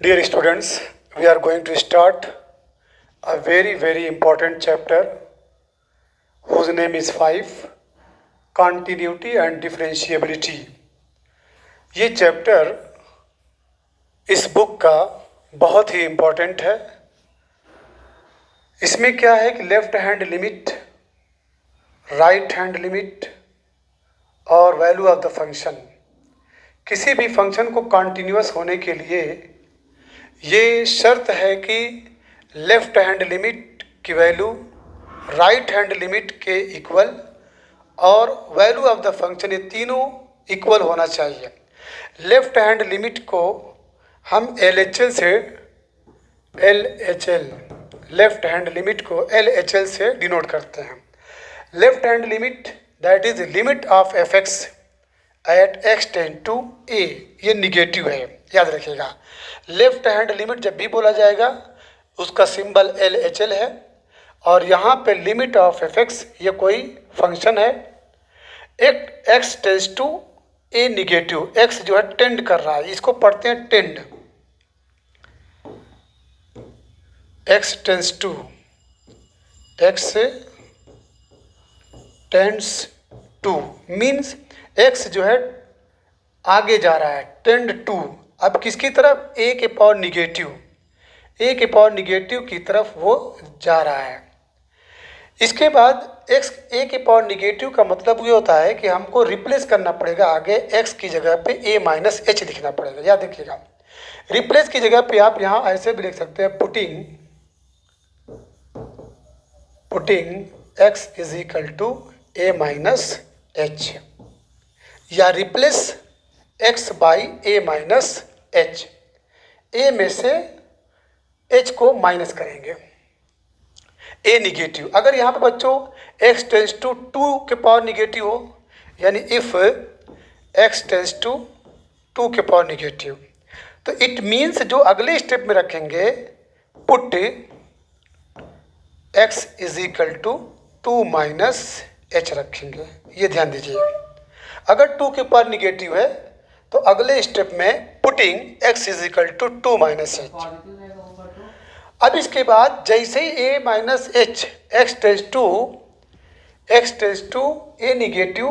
Dear students, we are going to start a very important chapter whose name is 5 Continuity and Differentiability. ये chapter इस book का बहुत ही important है। इसमें क्या है कि left hand limit, right hand limit और वैल्यू ऑफ द फंक्शन, किसी भी फंक्शन को कॉन्टिन्यूअस होने के लिए ये शर्त है कि लेफ्ट हैंड लिमिट की वैल्यू राइट हैंड लिमिट के इक्वल और वैल्यू ऑफ द फंक्शन, ये तीनों इक्वल होना चाहिए। लेफ्ट हैंड लिमिट को हम LHL से LHL लेफ्ट हैंड लिमिट को LHL से डिनोट करते हैं। Left hand limit that is limit of fx at x tend to a, ये निगेटिव है, याद रखिएगा। लेफ्ट हैंड लिमिट जब भी बोला जाएगा उसका सिंबल LHL है और यहाँ पे लिमिट ऑफ fx ये कोई फंक्शन है। एक x tends to a negative, x जो है टेंड कर रहा है, इसको पढ़ते हैं tend. x tends to, x tends to means x जो है आगे जा रहा है, टेंड टू। अब किसकी तरफ? a के पावर निगेटिव, a के पावर निगेटिव की तरफ वो जा रहा है। इसके बाद x a के पावर निगेटिव का मतलब ये होता है कि हमको रिप्लेस करना पड़ेगा, आगे x की जगह पे a माइनस h लिखना पड़ेगा। याद रखिएगा, रिप्लेस की जगह पे आप यहाँ ऐसे भी लिख सकते हैं, putting x is equal to a minus h, या replace x by a minus h। a में से h को माइनस करेंगे, a निगेटिव। अगर यहाँ पे बच्चों x टेंस टू 2 के पावर निगेटिव हो, यानी इफ x टेंस टू 2 के पावर निगेटिव, तो इट मीन्स जो अगले स्टेप में रखेंगे put x is equal to 2 minus h रखेंगे। ये ध्यान दीजिए, अगर 2 के पावर निगेटिव है तो अगले स्टेप में putting x is equal to 2 minus h। अब इसके बाद जैसे ही a minus h, x tends to a negative,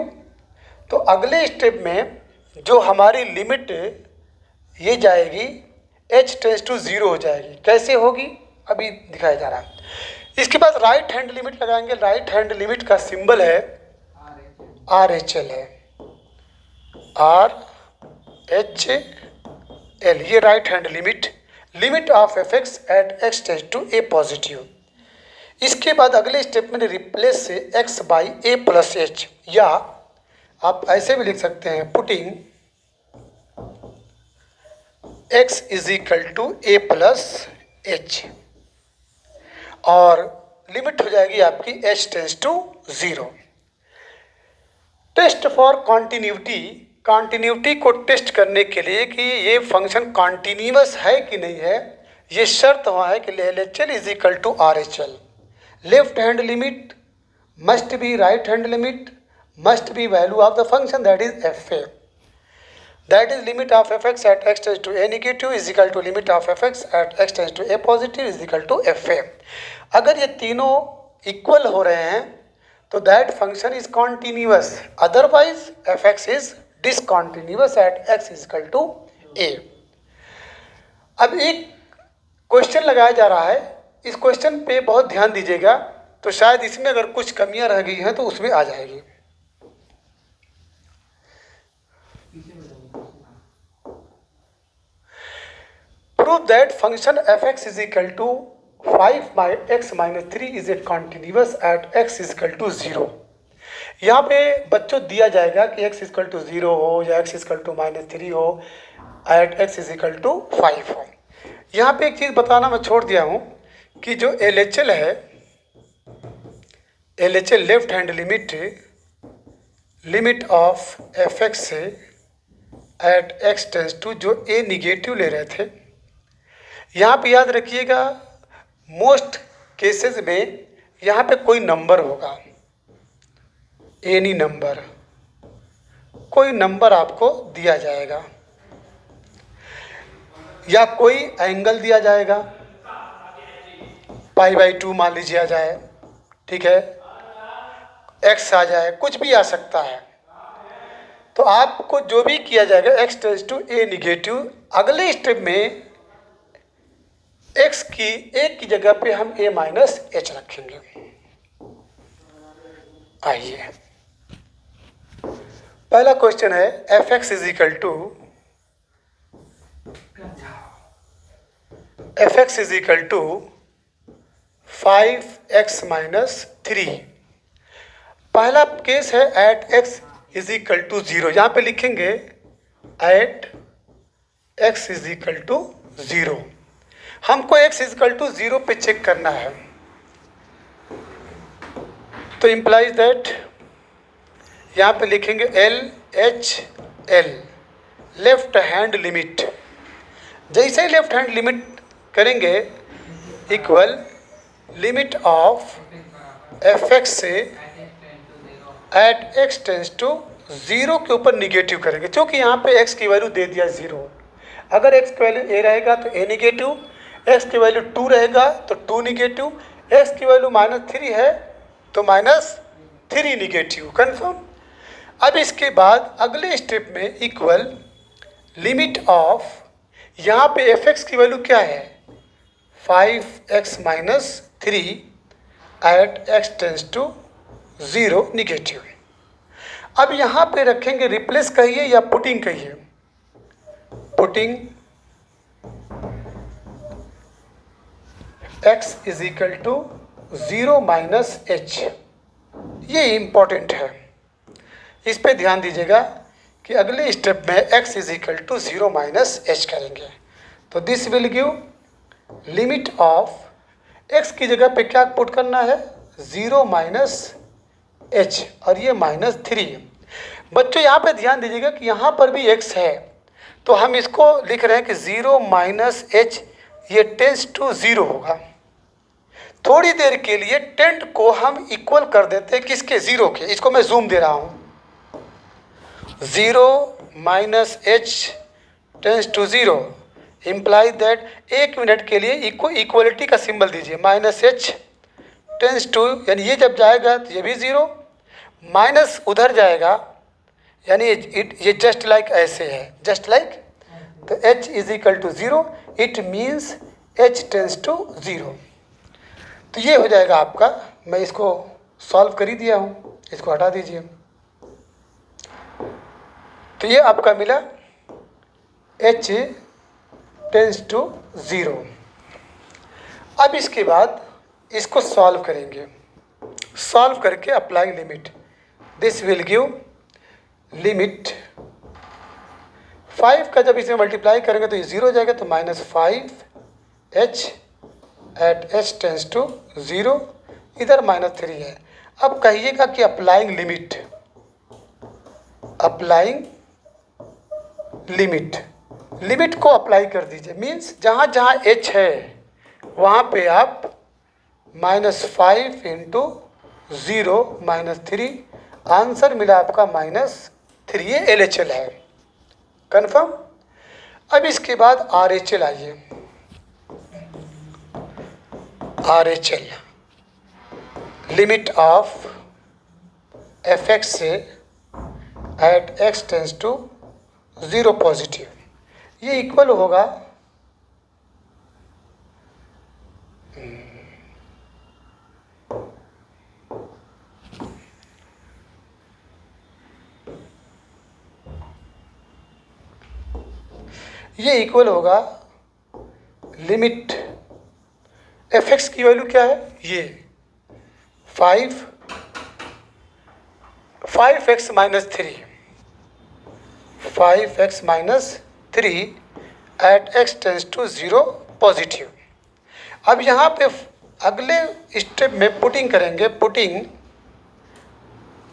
तो अगले स्टेप में जो हमारी लिमिट ये जाएगी h टेंस टू 0 हो जाएगी। कैसे होगी अभी दिखाया जा रहा है। इसके बाद राइट हैंड लिमिट लगाएंगे। राइट हैंड लिमिट का सिंबल है RHL है, RHL, ये right hand limit of fx at x tends to a positive. इसके बाद अगले स्टेप में रिप्लेस से x by a plus h, या आप ऐसे भी लिख सकते हैं putting x is equal to a plus h, और लिमिट हो जाएगी आपकी h tends to 0। Test for continuity, continuity को टेस्ट करने के लिए कि ये फंक्शन कॉन्टिन्यूअस है कि नहीं है, ये शर्त हुआ है कि LHL is equal to RHL। Left hand limit must be right hand limit must be value of the function that is FA, that is limit of fx at x tends to a negative is equal to limit of fx at x tends to a positive is equal to FA। अगर ये तीनों equal हो रहे हैं तो that function is continuous, otherwise fx is discontinuous at x is equal to a। अब एक question लगाया जा रहा है, इस क्वेश्चन पे बहुत ध्यान दीजिएगा, तो शायद इसमें अगर कुछ कमियां रह गई हैं तो उसमें आ जाएगी। Prove that function fx is equal to 5x minus 3 is a continuous at x is equal to 0। यहाँ पे बच्चों दिया जाएगा कि x इक्वल टू 0 हो या x इक्वल टू माइनस 3 हो at x is equal to 5 हो। यहाँ पे एक चीज़ बताना मैं छोड़ दिया हूँ कि जो LHL है, LHL left hand limit of fx at x tends to, जो a निगेटिव ले रहे थे, यहाँ पे याद रखिएगा मोस्ट केसेस में यहाँ पे कोई नंबर होगा, एनी नंबर, कोई नंबर आपको दिया जाएगा। या कोई एंगल दिया जाएगा, π/2 मान लीजिए आ जाए, ठीक है, x आ जाए, कुछ भी आ सकता है। तो आपको जो भी किया जाएगा x tends to a negative, अगले स्टेप में x की एक की जगह पे हम a माइनस एच रखेंगे। आइए, पहला क्वेश्चन है f(x) is equal to f(x) is equal to 5x minus 3। पहला केस है at x is equal to 0। यहाँ पे लिखेंगे at x is equal to 0। हमको x इज इक्वल टू 0 पे चेक करना है, तो इम्प्लाइज दैट यहाँ पे लिखेंगे LHL, लेफ्ट हैंड लिमिट। जैसे ही लेफ्ट हैंड लिमिट करेंगे इक्वल लिमिट ऑफ f(x) से एट x टेंस टू 0 के ऊपर निगेटिव करेंगे, क्योंकि यहाँ पे x की वैल्यू दे दिया 0। अगर x की वैल्यू a रहेगा तो a निगेटिव, x की वैल्यू 2 रहेगा तो 2 निगेटिव, x की वैल्यू -3 है तो -3 निगेटिव। कन्फर्म। अब इसके बाद अगले स्टेप में इक्वल लिमिट ऑफ, यहाँ पे f(x) की वैल्यू क्या है 5x minus 3 at x tends to 0 negative. अब यहाँ पे रखेंगे, रिप्लेस कहिए या पुटिंग कहिए, putting x is equal to 0 minus h. ये इम्पॉर्टेंट है, इस पे ध्यान दीजिएगा कि अगले स्टेप में x is equal to 0 minus h करेंगे। तो this will give limit of, x की जगह पे क्या पुट करना है 0 माइनस एच, और ये -3। बच्चों यहाँ पे ध्यान दीजिएगा कि यहाँ पर भी x है, तो हम इसको लिख रहे हैं कि 0 माइनस एच, ये टेंस टू 0 होगा। थोड़ी देर के लिए टेंट को हम इक्वल कर देते हैं किसके, 0 के। इसको मैं जूम दे रहा हूँ, 0 minus h tends to 0 imply that, 1 minute के लिए इक्वलिटी का सिंबल दीजिए, -h टेंस टू, यानी ये जब जाएगा तो ये भी 0, माइनस उधर जाएगा, यानी ये जस्ट लाइक ऐसे है, जस्ट लाइक। तो h is equal to 0, it means h tends to 0। तो ये हो जाएगा आपका, मैं इसको सॉल्व कर ही दिया हूँ, इसको हटा दीजिए। तो ये आपका मिला h टेंस टू 0। अब इसके बाद इसको सॉल्व करेंगे, सॉल्व करके apply limit, this will give limit 5 का जब इसमें मल्टीप्लाई करेंगे तो ये 0 हो जाएगा, तो -5h at h tends to 0, इधर -3 है। अब कहिएगा कि applying limit, applying limit, limit को अप्लाई कर दीजिए, मीन्स जहाँ जहाँ h है वहाँ पे आप -5 इंटू 0 -3, आंसर मिला आपका -3, ये LHL है। कन्फर्म। अब इसके बाद RHL आइए, RHL लिमिट ऑफ f(x) से at x tends to 0 positive, ये इक्वल होगा ये इक्वल होगा लिमिट f(x) की वैल्यू क्या है, ये 5x minus 3, 5x minus 3 at x tends to 0 positive. अब यहाँ पे अगले स्टेप में पुटिंग करेंगे, putting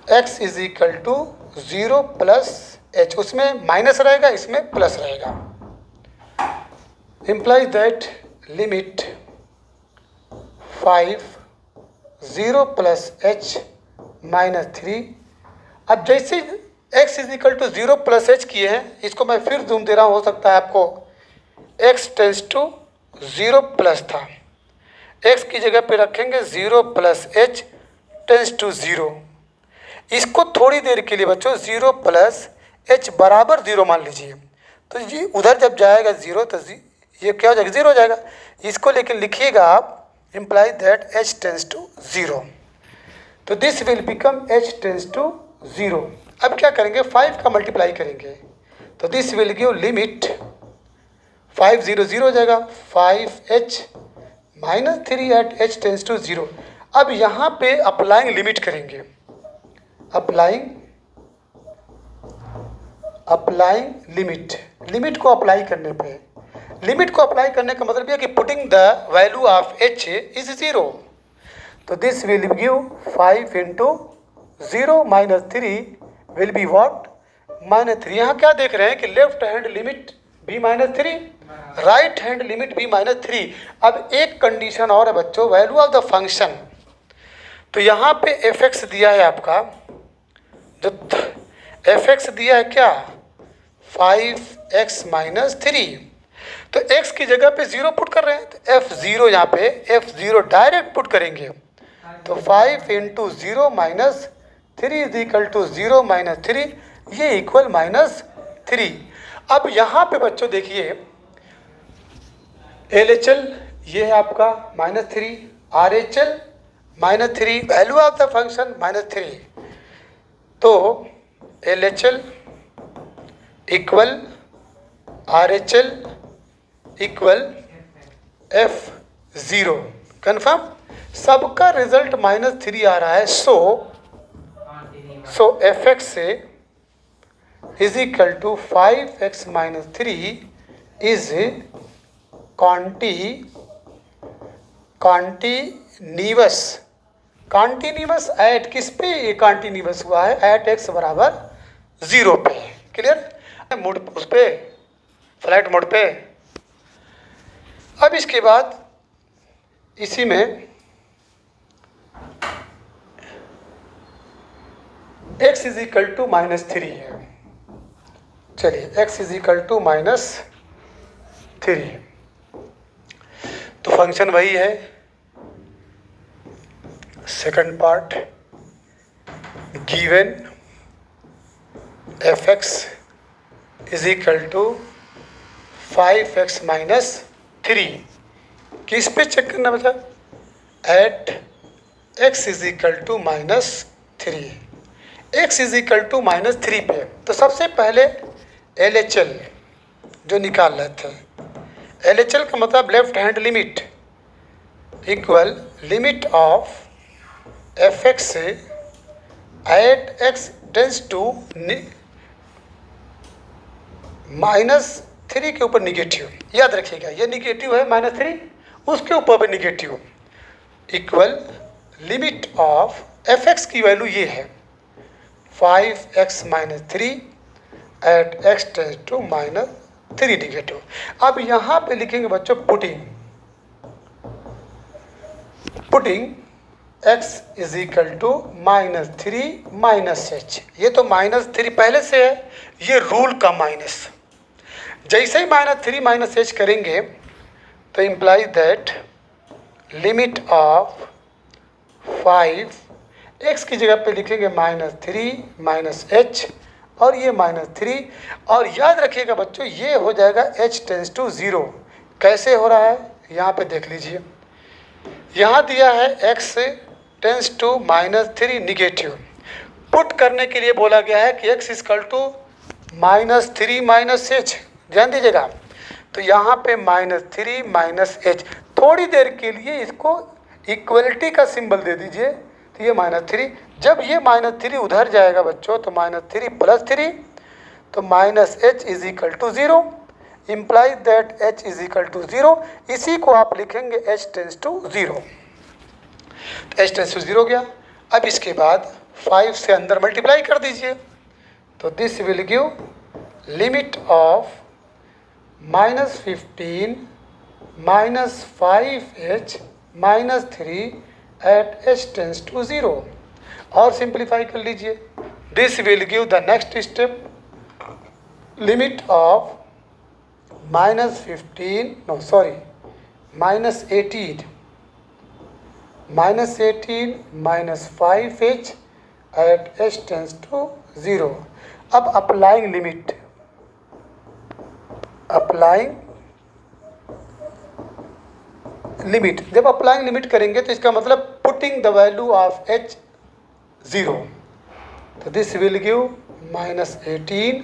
x is equal to 0 plus h, उसमें माइनस रहेगा, इसमें प्लस रहेगा, implies that limit 5 0 plus h minus 3। अब जैसे x is equal to 0 plus h किए हैं, इसको मैं फिर जूम दे रहा हूँ, हो सकता है आपको x टेंस टू 0 प्लस था, x की जगह पे रखेंगे 0 प्लस h टेंस टू 0। इसको थोड़ी देर के लिए बच्चों 0 प्लस h बराबर 0 मान लीजिए, तो ये उधर जब जाएगा 0 तो ये क्या हो जाएगा, 0 हो जाएगा। इसको लेकिन लिखिएगा आप, imply that h tends to 0, तो this will become h tends to 0। अब क्या करेंगे, 5 का मल्टीप्लाई करेंगे, तो दिस विल गिव लिमिट 5 0 0 हो जाएगा, 5h minus 3 at h tends to 0। अब यहाँ पे अप्लाइंग लिमिट करेंगे, अप्लाइंग लिमिट को अप्लाई करने पे, लिमिट को अप्लाई करने का मतलब यह कि putting the value of h is 0, तो this will give 5 into 0 minus 3 will be what, -3। यहाँ क्या देख रहे हैं कि left hand limit b -3, right hand limit b -3। अब एक कंडीशन और है बच्चों, वैल्यू ऑफ द फंक्शन, तो यहाँ पे f(x) दिया है आपका, जो f(x) दिया है क्या, 5x - 3, तो x की जगह पे 0 पुट कर रहे हैं, तो f0 यहाँ पे f0 डायरेक्ट पुट करेंगे, तो 5 into 0 minus 3 is equal to 0 minus 3, ये इक्वल -3। अब यहाँ पे बच्चों देखिए LHL ये है आपका -3, RHL -3, value of the function -3, तो LHL equal RHL equal F0, confirm. सबका रिजल्ट -3 आ रहा है, सो f(x) से is equal to 5x - 3 is continuous at किस पे, ये कॉन्टिन्यूअस हुआ है एट x बराबर 0 पे, क्लियर, मोड उस पे, फ्लैट मोड पे। अब इसके बाद इसी में x इज इक्वल टू -3 है, चलिए x इज इक्वल टू -3, तो फंक्शन वही है, second part, given f(x) is equal to 5x - 3, किस पे चेक करना बचा, at x is equal to -3, x is equal to -3 पे। तो सबसे पहले LHL जो निकाल रहे थे, LHL का मतलब left hand limit equal limit of f(x) से एट x टेंस टू -3 के ऊपर निगेटिव, याद रखिएगा ये निगेटिव है -3, उसके ऊपर भी negative, equal limit of f(x) की वैल्यू ये है 5x - 3 at x tends to -3 negative. अब यहाँ पे लिखेंगे बच्चों putting x is equal to -3 -h, ये तो -3 पहले से है, ये रूल का माइनस, जैसे ही -3 -h करेंगे तो imply that limit of 5, x की जगह पे लिखेंगे -3 -h और ये -3, और याद रखिएगा बच्चों ये हो जाएगा h टेंस टू 0। कैसे हो रहा है यहाँ पे देख लीजिए, यहाँ दिया है x tends to -3 negative, put करने के लिए बोला गया है कि x इक्वल टू -3 -h, ध्यान दीजिएगा, तो यहाँ पे -3 -h, थोड़ी देर के लिए इसको इक्वलिटी का सिंबल दे दीजिए, तो ये -3, जब ये -3 उधर जाएगा बच्चों तो -3 + 3, तो -h is equal to 0, imply that h is equal to 0, इसी को आप लिखेंगे h टेंस टू 0, तो h टेंस टू 0 गया। अब इसके बाद 5 से अंदर मल्टीप्लाई कर दीजिए, तो this will give limit of -15 -5h -3 at h tends to 0, और सिंप्लीफाई कर लीजिए, this will give the next step limit of -15 no sorry -18 -5h at h tends to 0। अब अप्लाइंग लिमिट जब अप्लाइंग लिमिट करेंगे तो इसका मतलब putting the value of h 0, तो दिस विल गिव -18,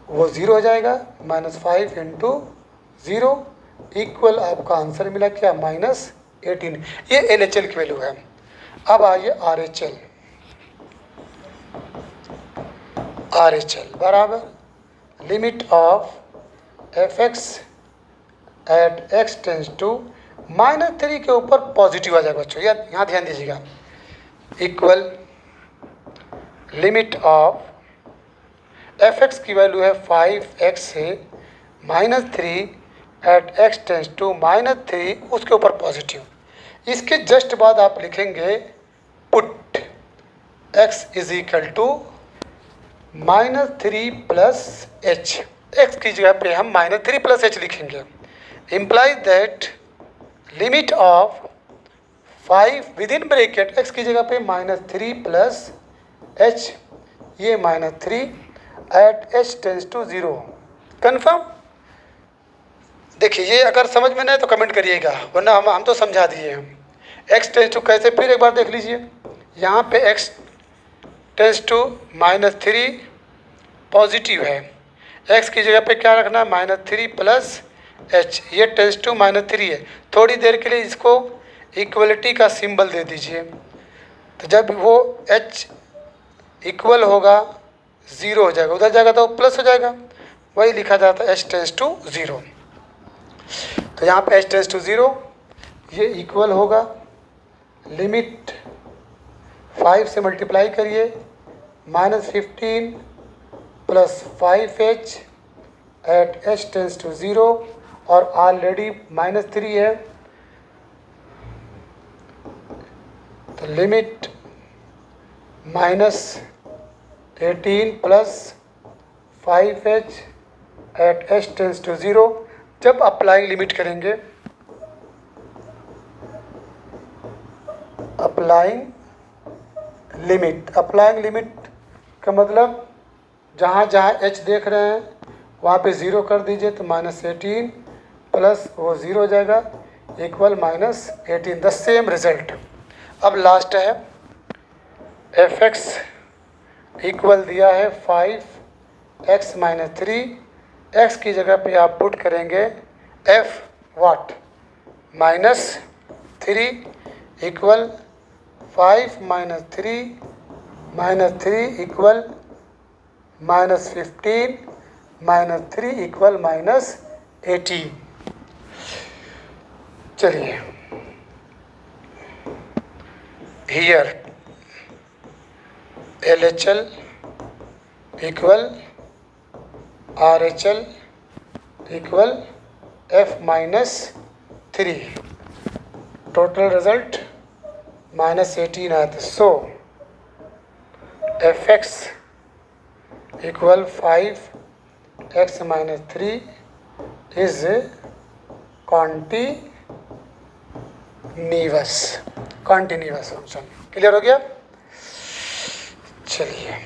वो 0 हो जाएगा, -5 इंटू 0 इक्वल आपका आंसर मिला क्या -18। ये LHL की वैल्यू है। अब आइए RHL बराबर limit of fx at x tends to -3 के ऊपर पॉजिटिव आ जाएगा बच्चों, यार यहाँ ध्यान दीजिएगा, इक्वल लिमिट ऑफ fx की वैल्यू है 5x से -3 एट x टेंस टू -3, उसके ऊपर पॉजिटिव। इसके जस्ट बाद आप लिखेंगे put x is equal to -3 plus h, x की जगह पे हम -3 प्लस h लिखेंगे, implies that limit of 5 within bracket x की जगह पे -3 प्लस h, ये -3 at h tends to 0। Confirm? देखिए ये अगर समझ में नहीं तो कमेंट करिएगा, वरना हम तो समझा दिए हम। x टेंस टू कैसे, फिर एक बार देख लीजिए, यहाँ पे x टेंस टू -3 पॉजिटिव है, x की जगह पे क्या रखना, -3 प्लस h, ये टेंस टू -3 है। थोड़ी देर के लिए इसको इक्वलिटी का सिंबल दे दीजिए, तो जब वो h इक्वल होगा 0 हो जाएगा, उधर जाएगा तो प्लस हो जाएगा, वही लिखा जाता है h टेंस टू 0। तो यहाँ पे h टेंस टू 0, ये इक्वल होगा लिमिट 5 से मल्टीप्लाई करिए, -15 plus 5h at h tends to 0, और ऑलरेडी -3 है, तो limit -18 plus 5h at h tends to 0। जब अप्लाइंग लिमिट करेंगे, अप्लाइंग लिमिट का मतलब जहाँ जहाँ h देख रहे हैं वहाँ पे 0 कर दीजिए, तो -18 प्लस वो 0 हो जाएगा, इक्वल -18, द सेम रिजल्ट। अब लास्ट है fx इक्वल दिया है 5x - 3, x की जगह पे आप पुट करेंगे f वाट -3 इक्वल 5 - 3 इक्वल -15 -3 इक्वल -18। चलिए here LHL equal RHL equal f -3, total result -18 आया था। सो fx equal 5x - 3 is continuous function. Clear हो गया? चलिए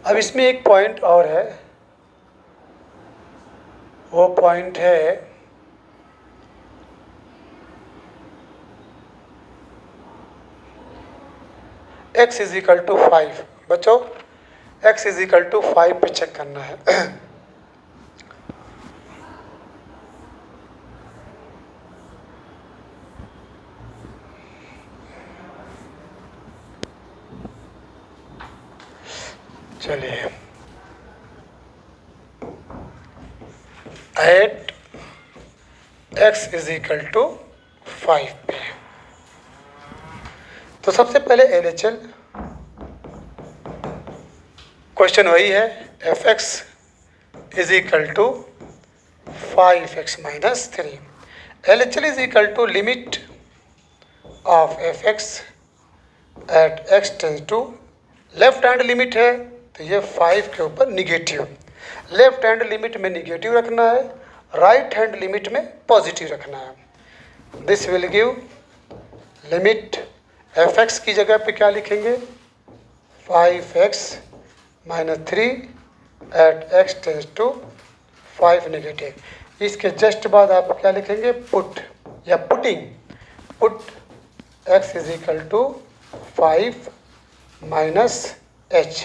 अब इसमें एक पॉइंट और है, वो पॉइंट है x इज इक्वल टू 5। बच्चों x इज इक्वल टू 5 पे चेक करना है। चलिए at x is equal to 5 पे, तो सबसे पहले LHL क्वेश्चन वही है, fx is equal to 5x - 3। LHL is equal to limit of fx at x tends to, left hand limit है तो ये 5 के ऊपर निगेटिव, लेफ्ट हैंड लिमिट में निगेटिव रखना है, राइट हैंड लिमिट में पॉजिटिव रखना है। This will give limit f x की जगह पे क्या लिखेंगे 5x - 3 at x tends to 5 negative. इसके जस्ट बाद आप क्या लिखेंगे पुट या putting, put x is equal to 5 - h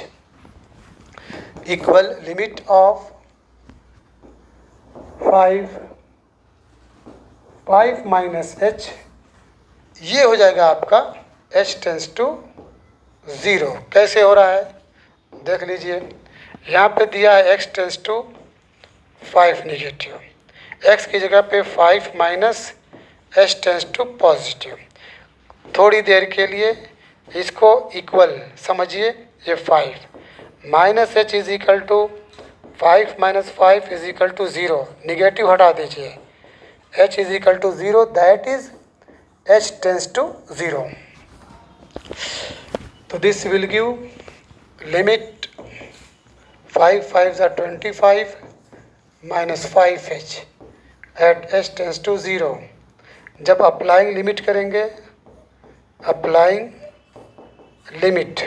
equal limit of 5 minus h, ये हो जाएगा आपका h टेंस टू 0। कैसे हो रहा है देख लीजिए, यहाँ पे दिया है x tends to 5 negative, x की जगह पे 5 minus h tends to positive. थोड़ी देर के लिए इसको इक्वल समझिए, ये 5 minus h is equal to 5 minus 5 is equal to 0, negative हटा दीजिए, h is equal to 0, that is h tends to 0। तो this will give limit 5 5 are 25 minus 5h at h tends to 0। जब applying limit करेंगे, applying limit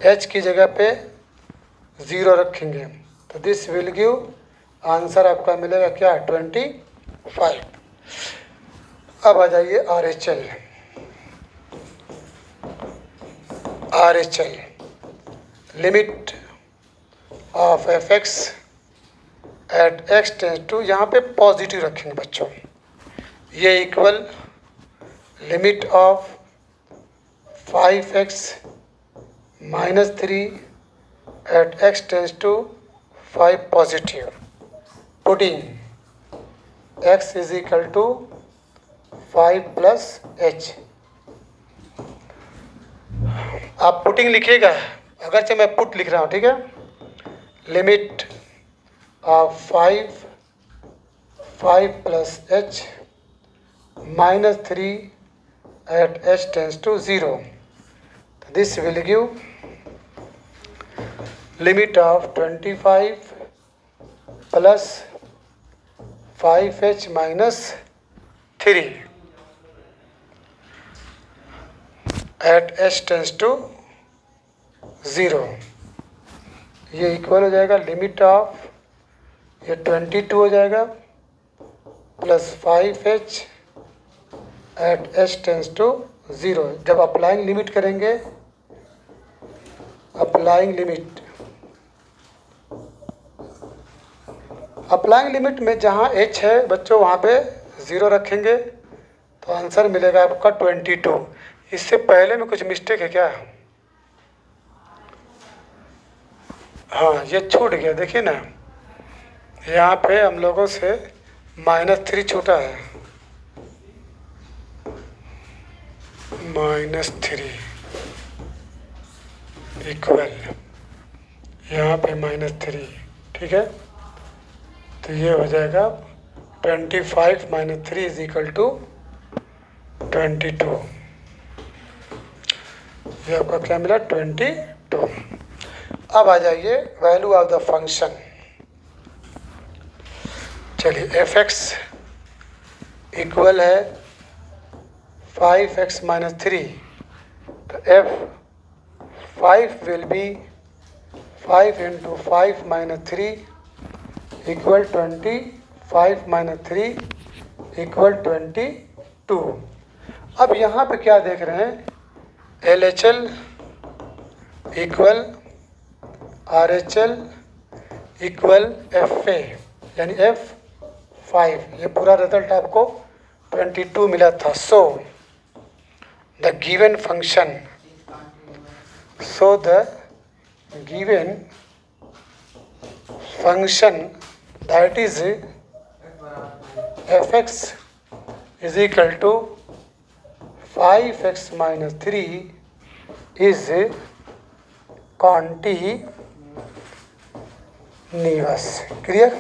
h की जगह पे 0 रखेंगे, तो दिस विल गिव आंसर आपका मिलेगा क्या 25। अब आ जाइए RHL। RHL limit of f x at x tends to, यहाँ पे पॉजिटिव रखेंगे बच्चों, ये equal limit of 5x - 3 at x tends to 5 positive, putting x is equal to 5 plus h। आप पुटिंग लिखिएगा, अगरचे मैं पुट लिख रहा हूँ, ठीक है। Limit of 5 plus h minus 3 at h tends to 0, this will give limit of 25 plus 5h minus 3 at h tends to 0, ये इक्वल हो जाएगा लिमिट ऑफ, ये 22 हो जाएगा plus 5h at h tends to 0। जब अप्लाइंग लिमिट करेंगे, applying limit, applying limit में जहाँ h है बच्चों वहाँ पे 0 रखेंगे, तो आंसर मिलेगा आपका 22। इससे पहले में कुछ मिस्टेक है क्या? हाँ, ये छूट गया, देखिए ना, यहाँ पे हम लोगों से -3 छूटा है, -3 इक्वल, यहाँ पे -3, ठीक है। तो ये हो जाएगा 25 - 3 इज इक्वल टू 22। ये आपका क्या मिला 22। अब आ जाइए वैल्यू ऑफ द फंक्शन। चलिए एफ एक्स इक्वल है 5x - 3, तो f 5 will be 5 × 5 - 3 equal 25 - 3 equal 22। अब यहाँ पे क्या देख रहे हैं, LHL equal RHL equal FA, यानी F5, ये पूरा रिजल्ट आपको 22 मिला था। So the given function, that is fx is equal to 5x - 3 is continuous. Clear?